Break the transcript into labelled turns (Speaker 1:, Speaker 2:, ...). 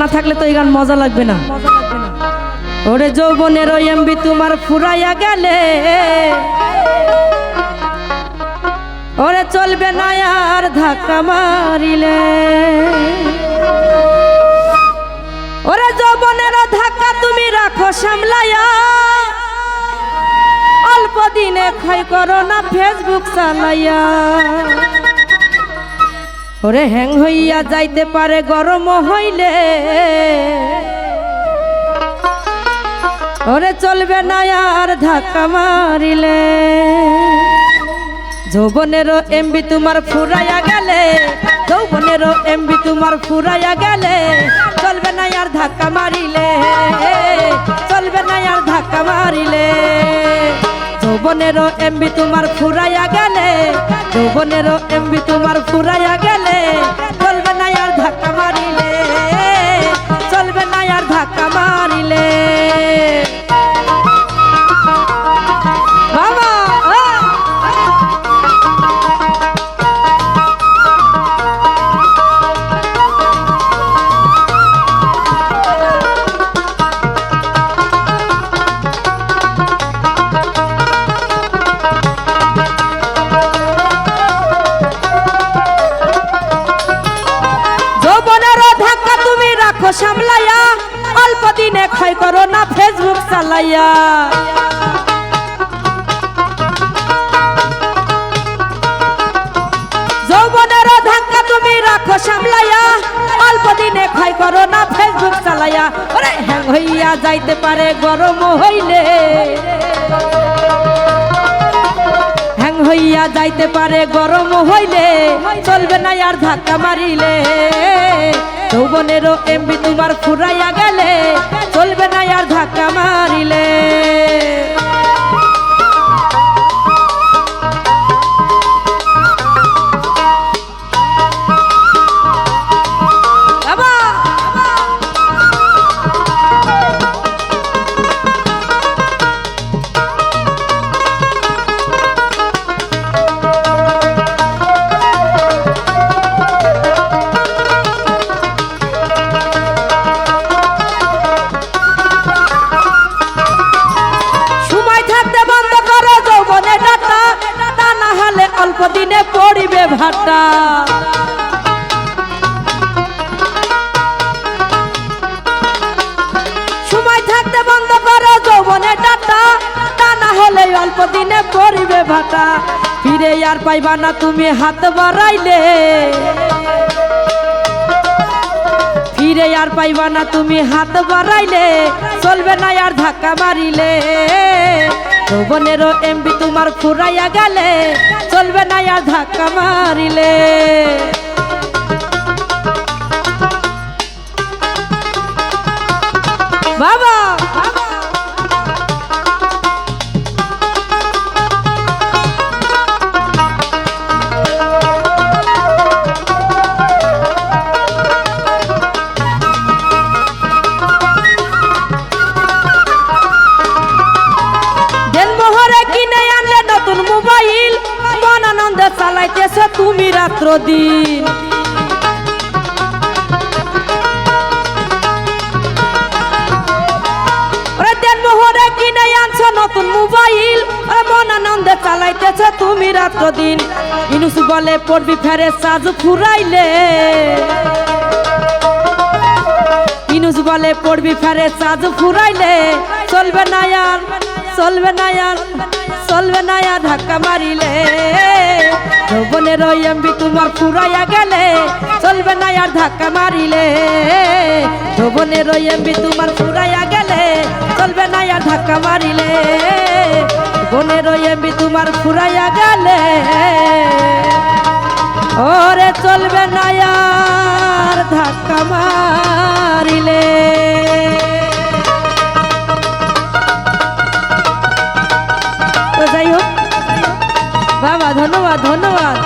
Speaker 1: না থাকলে তো এই গান মজা লাগবে না। ওরে যৌবনের ওই এমবি তোমার ফুরাইয়া গেলে, ওরে চলবে না আর ধাক্কা মারিলে। ওরে যৌবনের ধাক্কা তুমি রাখো সামলাইয়া, অল্প দিনে ক্ষয় করো না ফেসবুক চালাইয়া। ওরে হ্যাং হইয়া যাইতে পারে গরম হইলে, ওরে চলবে না আর ধাক্কা মারিলে। যৌবনেরও এমবি তোমার ফুরাইয়া গেলে, যৌবনেরও এমবি তোমার ফুরাইয়া গেলে, চলবে না আর ধাক্কা মারিলে, চলবে না আর ধাক্কা মারিলে। যৌবনেরও এমবি তোমার ফুরাইয়া গেলে, যৌবনেরও এমবি তোমার ফুরাইয়া গেলে, চলবে না আর ধাক্কা মারিলে, চলবে না আর ধাক্কা মারিলে। সামলাইয়া অল্প দিনে ক্ষয় করো না ফেসবুক চালাইয়া। যৌবনের ধাক্কা তুমি রাখো সামলাইয়া, অল্প দিনে ক্ষয় করো না ফেসবুক চালাইয়া। ওরে হ্যাং হইয়া যাইতে পারে গরম হইলে, হ্যাং হইয়া যাইতে পারে গরম হইলে, চলবে না আর ধাক্কা মারিলে। যৌবনেরও এমবি তোমার ফুরাইয়া গেলে, চলবে না আর ধাক্কা মারিলে। অল্প দিনে পড়িবে ভাটা, সময় থাকতে বন্ধ করো যৌবনের ডাটা, তা না হলে অল্প দিনে পড়িবে ভাটা। ফিরে আর পাইবা না তুমি হাত বাড়াইলে, ফিরে আর পাইবা না তুমি হাত বাড়াইলে, চলবে না আর ধাক্কা মারিলে। যৌবনেরও এমবি তোমার ফুরাইয়া গেলে, চলবে না আর ধাক্কা মারিলে। বাবা মোবাইল মন আনন্দে চালাইতেছ তুমি রাত্র দিন। মোহরে কিনে আনছ নতুন মোবাইল, মন আনন্দে চালাইতেছ তুমি রাত্র দিন। ইনুস বলে পড়বি ফেরে সাজ ফুরাইলে, ইনুস বলে পড়বি ফেরে সাজ ফুরাইলে, চলবে না আর, চলবে না আর, চলবে না আর ধাক্কা মারিলে। যৌবনের ওই এমবি তোমার ফুরাইয়া গেলে, চলবে না আর ধাক্কা মারিলে। যৌবনের ওই এমবি তোমার ফুরাইয়া গেলে, চলবে না আর ধাক্কা মারিলে। যৌবনের ওই এমবি তোমার ফুরাইয়া গেলে, ওরে চলবে না আর ধাক্কা মারিলে। যাই হোক বাবা, ধন্যবাদ ধন্যবাদ।